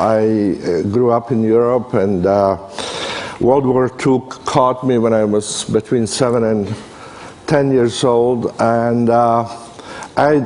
I grew up in Europe, and World War II caught me when I was between 7 and 10 years old, and I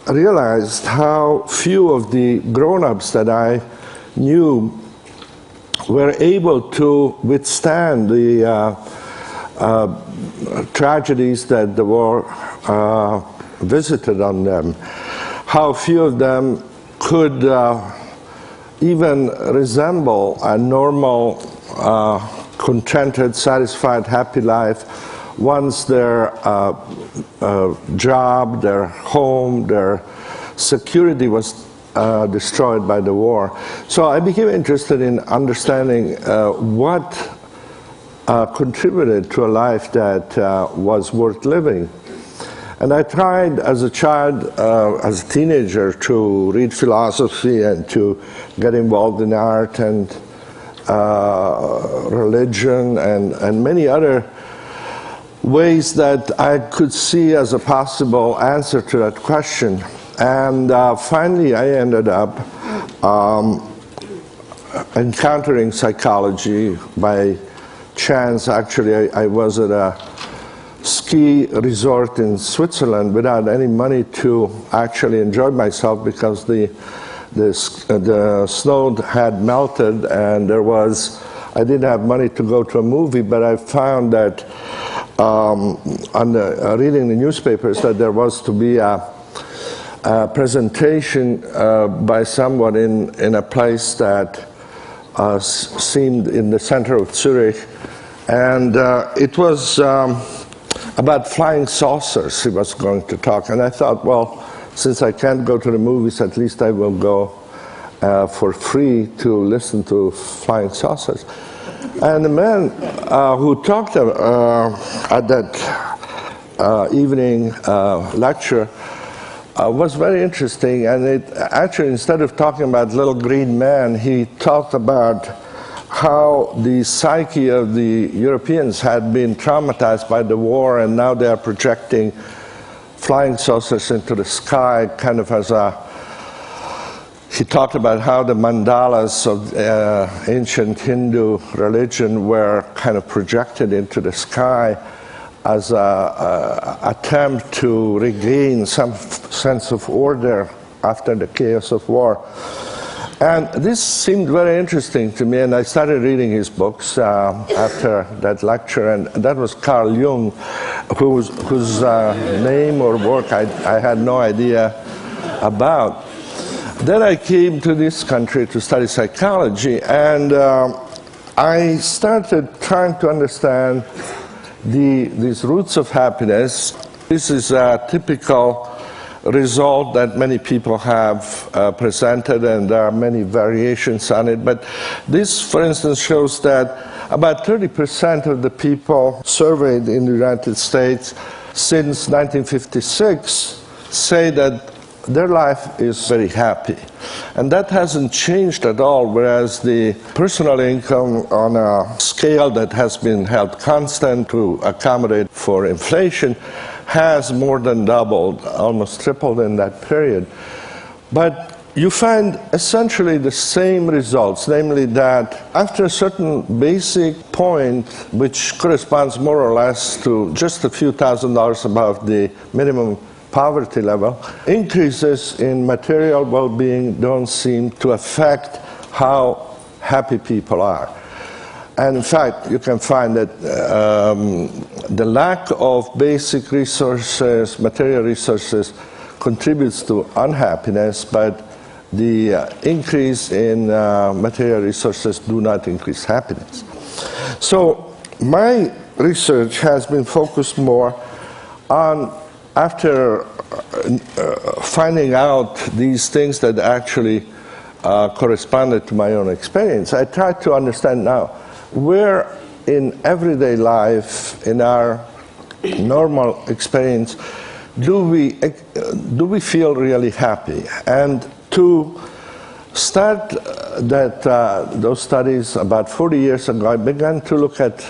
realized how few of the grown-ups that I knew were able to withstand the tragedies that the war visited on them. How few of them could even resemble a normal, contented, satisfied, happy life once their job, their home, their security was destroyed by the war. So I became interested in understanding what contributed to a life that was worth living. And I tried as a child, as a teenager, to read philosophy and to get involved in art and religion and many other ways that I could see as a possible answer to that question. And finally I ended up encountering psychology by chance. Actually, I was at a ski resort in Switzerland without any money to actually enjoy myself, because the snow had melted and I didn't have money to go to a movie, but I found that reading the newspapers that there was to be a presentation by someone in a place that seemed in the center of Zurich, and it was about flying saucers. He was going to talk, and I thought, well, since I can't go to the movies, at least I will go for free to listen to flying saucers. And the man who talked at that evening lecture was very interesting, and it actually, instead of talking about little green man, he talked about how the psyche of the Europeans had been traumatized by the war, and now they are projecting flying saucers into the sky, kind of as he talked about how the mandalas of ancient Hindu religion were kind of projected into the sky as an attempt to regain some sense of order after the chaos of war. And this seemed very interesting to me, and I started reading his books after that lecture, and that was Carl Jung, whose name or work I had no idea about. Then I came to this country to study psychology, and I started trying to understand these roots of happiness. This is a typical result that many people have presented, and there are many variations on it. But this, for instance, shows that about 30% of the people surveyed in the United States since 1956 say that their life is very happy. And that hasn't changed at all, whereas the personal income on a scale that has been held constant to accommodate for inflation has more than doubled, almost tripled in that period. But you find essentially the same results, namely that after a certain basic point, which corresponds more or less to just a few $1,000s above the minimum poverty level, increases in material well-being don't seem to affect how happy people are. And in fact, you can find that the lack of basic resources, material resources, contributes to unhappiness, but the increase in material resources do not increase happiness. So my research has been focused more on, after finding out these things that actually corresponded to my own experience, I tried to understand now, where in everyday life, in our normal experience, do we feel really happy? And to start those studies about 40 years ago, I began to look at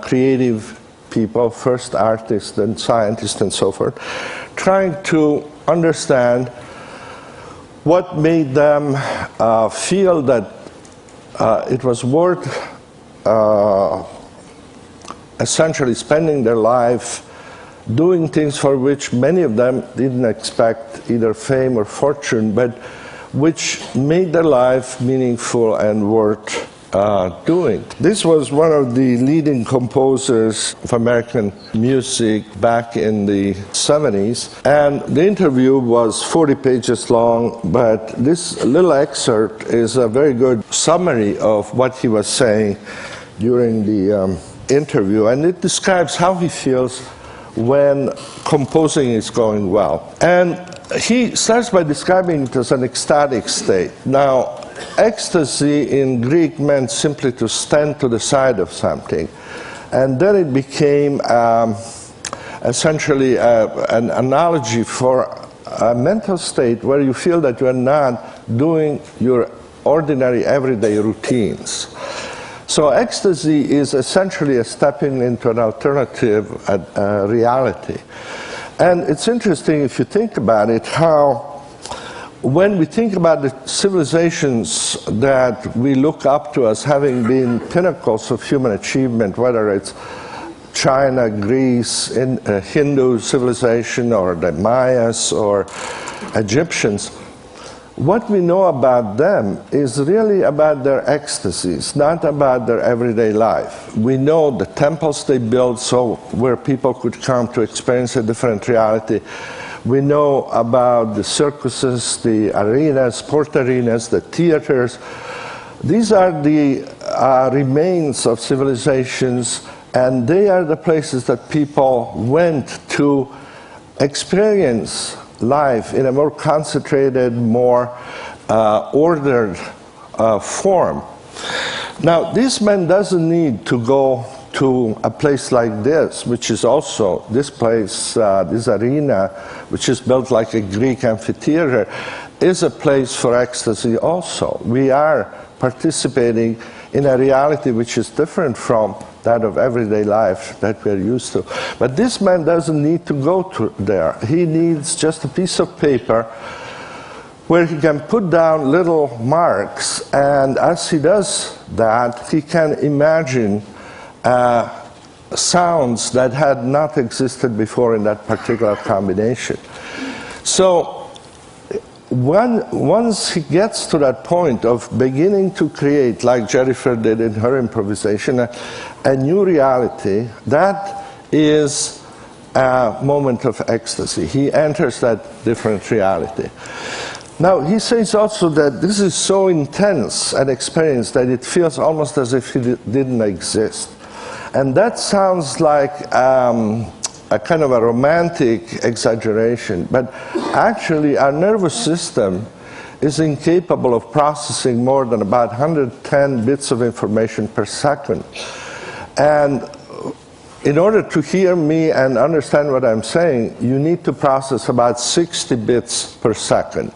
creative people, first artists and scientists and so forth, trying to understand what made them feel that it was worth essentially spending their life doing things for which many of them didn't expect either fame or fortune, but which made their life meaningful and worth doing. This was one of the leading composers of American music back in the 70s, and the interview was 40 pages long, but this little excerpt is a very good summary of what he was saying during the interview, and it describes how he feels when composing is going well. And he starts by describing it as an ecstatic state. Now, ecstasy in Greek meant simply to stand to the side of something. And then it became essentially an analogy for a mental state where you feel that you are not doing your ordinary everyday routines. So ecstasy is essentially a stepping into an alternative reality. And it's interesting if you think about it, how when we think about the civilizations that we look up to as having been pinnacles of human achievement, whether it's China, Greece, Hindu civilization, or the Mayas, or Egyptians, what we know about them is really about their ecstasies, not about their everyday life. We know the temples they built so where people could come to experience a different reality. We know about the circuses, the arenas, sport arenas, the theaters. These are the remains of civilizations, and they are the places that people went to experience life in a more concentrated, more ordered form. Now, this man doesn't need to go to a place like this, which is also, this place, this arena, which is built like a Greek amphitheater, is a place for ecstasy also. We are participating in a reality which is different from that of everyday life that we're used to. But this man doesn't need to go to there. He needs just a piece of paper where he can put down little marks, and as he does that, he can imagine sounds that had not existed before in that particular combination. So once he gets to that point of beginning to create, like Jennifer did in her improvisation, a new reality, that is a moment of ecstasy. He enters that different reality. Now, he says also that this is so intense an experience that it feels almost as if it didn't exist. And that sounds like a kind of a romantic exaggeration, but actually our nervous system is incapable of processing more than about 110 bits of information per second. And in order to hear me and understand what I'm saying, you need to process about 60 bits per second.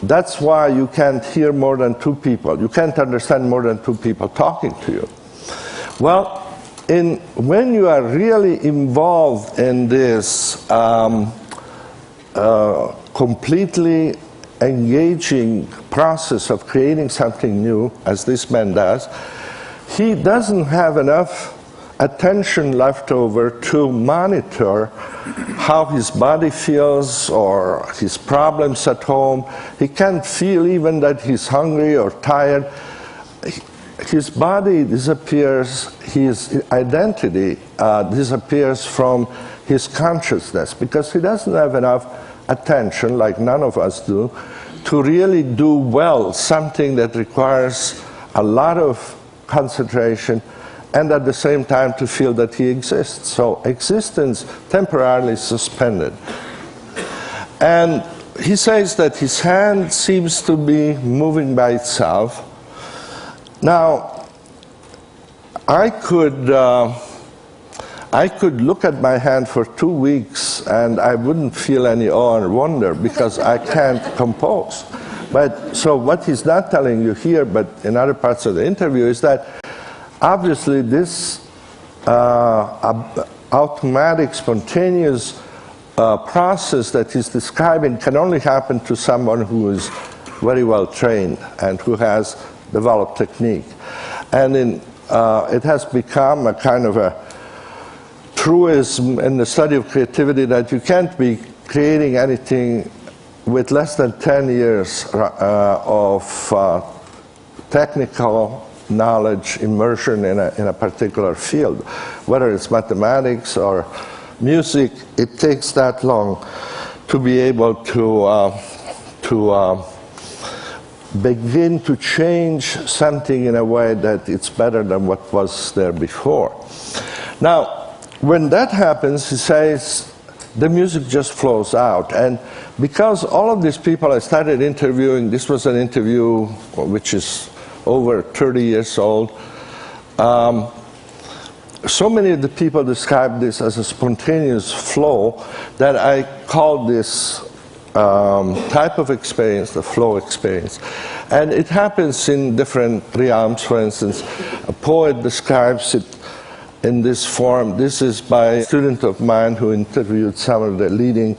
That's why you can't hear more than two people. You can't understand more than two people talking to you. Well, when you are really involved in this completely engaging process of creating something new, as this man does, he doesn't have enough attention left over to monitor how his body feels or his problems at home. He can't feel even that he's hungry or tired. His body disappears, his identity disappears from his consciousness, because he doesn't have enough attention, like none of us do, to really do well something that requires a lot of concentration and at the same time to feel that he exists. So existence temporarily suspended. And he says that his hand seems to be moving by itself. Now, I could look at my hand for 2 weeks and I wouldn't feel any awe or wonder because I can't compose. But so what he's not telling you here, but in other parts of the interview, is that obviously this automatic, spontaneous process that he's describing can only happen to someone who is very well trained and who has developed technique. And it has become a kind of a truism in the study of creativity that you can't be creating anything with less than 10 years of technical knowledge, immersion in a particular field. Whether it's mathematics or music, it takes that long to be able to begin to change something in a way that it's better than what was there before. Now, when that happens, he says, the music just flows out. And because all of these people I started interviewing, this was an interview which is over 30 years old, so many of the people describe this as a spontaneous flow that I call this type of experience the flow experience. And it happens in different realms. For instance, a poet describes it in this form. This is by a student of mine who interviewed some of the leading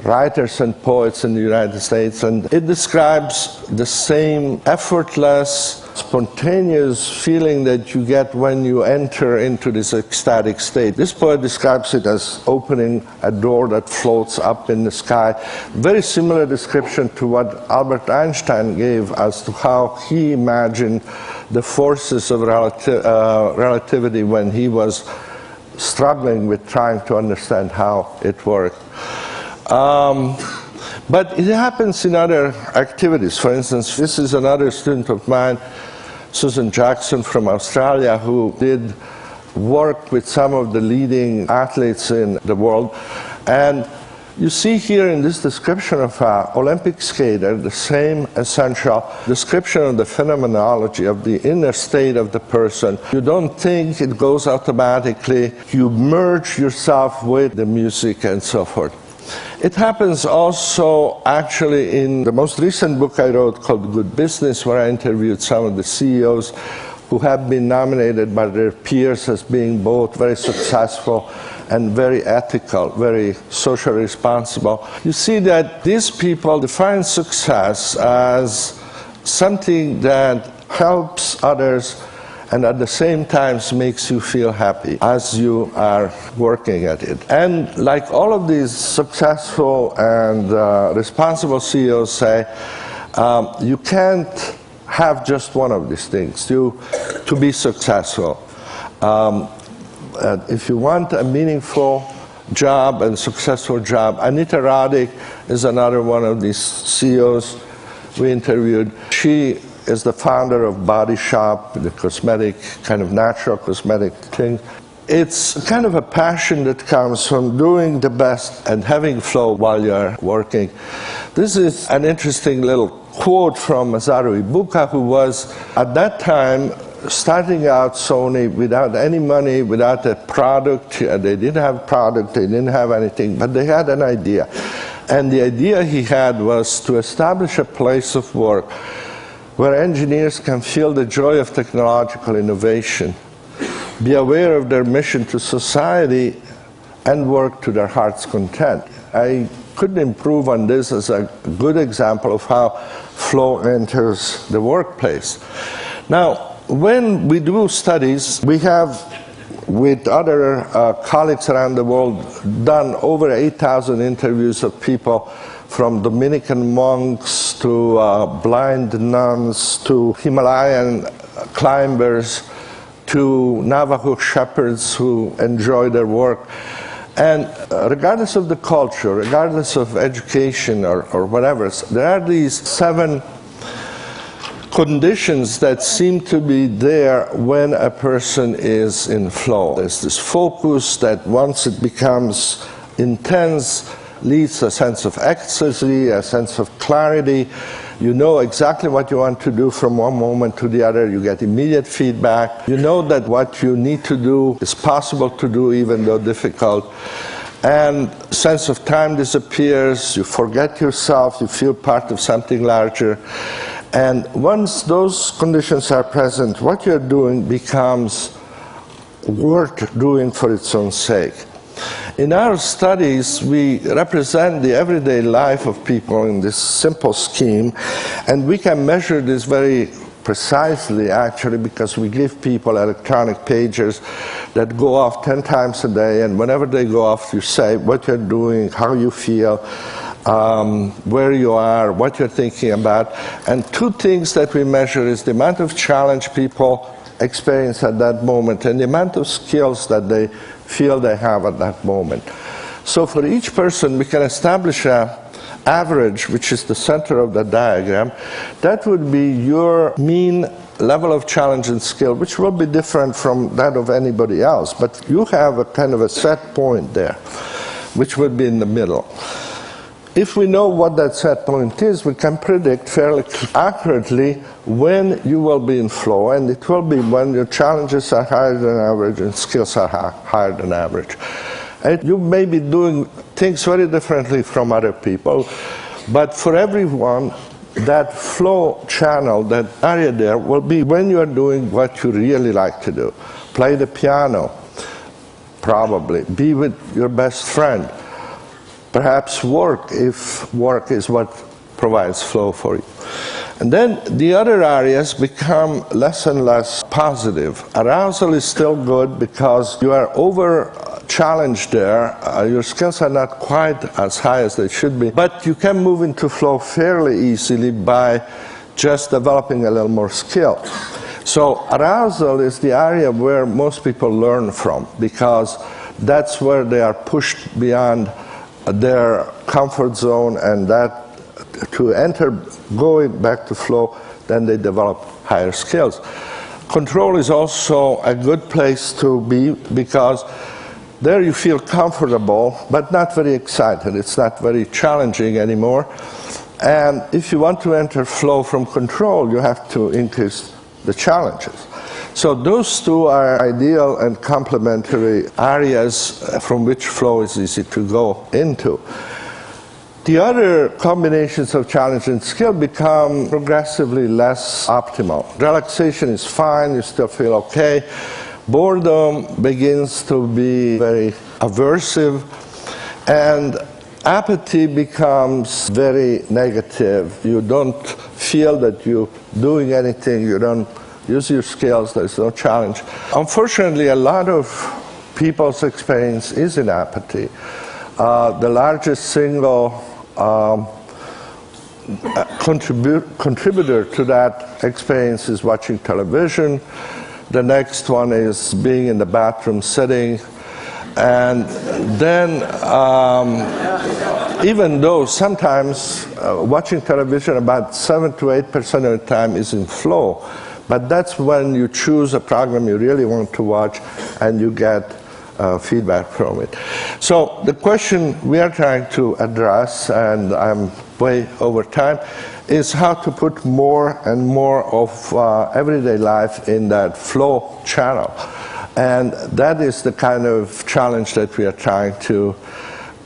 writers and poets in the United States, and it describes the same effortless, spontaneous feeling that you get when you enter into this ecstatic state. This poet describes it as opening a door that floats up in the sky. Very similar description to what Albert Einstein gave as to how he imagined the forces of relativity when he was struggling with trying to understand how it worked. But it happens in other activities. For instance, this is another student of mine, Susan Jackson from Australia, who did work with some of the leading athletes in the world. And you see here in this description of an Olympic skater the same essential description of the phenomenology of the inner state of the person. You don't think, it goes automatically. You merge yourself with the music and so forth. It happens also actually in the most recent book I wrote called Good Business, where I interviewed some of the CEOs who have been nominated by their peers as being both very successful and very ethical, very socially responsible. You see that these people define success as something that helps others and at the same time makes you feel happy as you are working at it. And like all of these successful and responsible CEOs say, you can't have just one of these things to be successful. If you want a meaningful job and successful job, Anita Roddick is another one of these CEOs we interviewed. She is the founder of Body Shop, the cosmetic, kind of natural cosmetic thing. It's kind of a passion that comes from doing the best and having flow while you're working. This is an interesting little quote from Masaru Ibuka, who was, at that time, starting out Sony without any money, without a product. They didn't have product, they didn't have anything, but they had an idea. And the idea he had was to establish a place of work where engineers can feel the joy of technological innovation, be aware of their mission to society, and work to their heart's content. I couldn't improve on this as a good example of how flow enters the workplace. Now, when we do studies, we have, with other colleagues around the world, done over 8,000 interviews of people, from Dominican monks to blind nuns to Himalayan climbers to Navajo shepherds who enjoy their work. And regardless of the culture, regardless of education or whatever, there are these 7 conditions that seem to be there when a person is in flow. There's this focus that once it becomes intense, leads to a sense of ecstasy, a sense of clarity. You know exactly what you want to do from one moment to the other. You get immediate feedback. You know that what you need to do is possible to do, even though difficult. And sense of time disappears. You forget yourself. You feel part of something larger. And once those conditions are present, what you're doing becomes worth doing for its own sake. In our studies, we represent the everyday life of people in this simple scheme, and we can measure this very precisely, actually, because we give people electronic pagers that go off 10 times a day, and whenever they go off, you say what you're doing, how you feel, where you are, what you're thinking about. And two things that we measure is the amount of challenge people experience at that moment and the amount of skills that they feel they have at that moment. So for each person, we can establish an average, which is the center of the diagram. That would be your mean level of challenge and skill, which will be different from that of anybody else. But you have a kind of a set point there, which would be in the middle. If we know what that set point is, we can predict fairly accurately when you will be in flow, and it will be when your challenges are higher than average and skills are higher than average. And you may be doing things very differently from other people, but for everyone, that flow channel, that area there, will be when you are doing what you really like to do. Play the piano, probably. Be with your best friend. Perhaps work, if work is what provides flow for you. And then the other areas become less and less positive. Arousal is still good because you are over challenged there. Your skills are not quite as high as they should be, but you can move into flow fairly easily by just developing a little more skill. So arousal is the area where most people learn from, because that's where they are pushed beyond their comfort zone, and that to enter, going back to flow, then they develop higher skills. Control is also a good place to be, because there you feel comfortable but not very excited. It's not very challenging anymore. And if you want to enter flow from control, you have to increase the challenges. So those two are ideal and complementary areas from which flow is easy to go into. The other combinations of challenge and skill become progressively less optimal. Relaxation is fine, you still feel okay. Boredom begins to be very aversive, and apathy becomes very negative. You don't feel that you're doing anything, you don't use your skills, there's no challenge. Unfortunately, a lot of people's experience is in apathy. The largest single contributor to that experience is watching television. The next one is being in the bathroom sitting. And then, even though sometimes watching television about 7 to 8% of the time is in flow, but that's when you choose a program you really want to watch and you get feedback from it. So the question we are trying to address, and I'm way over time, is how to put more and more of everyday life in that flow channel. And that is the kind of challenge that we are trying to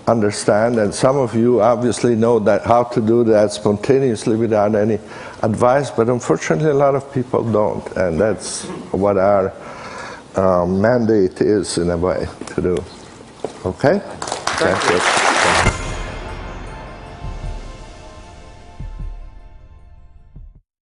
understand, and some of you obviously know that how to do that spontaneously without any advice, but unfortunately a lot of people don't, and that's what our mandate is in a way to do. Okay? Thank you.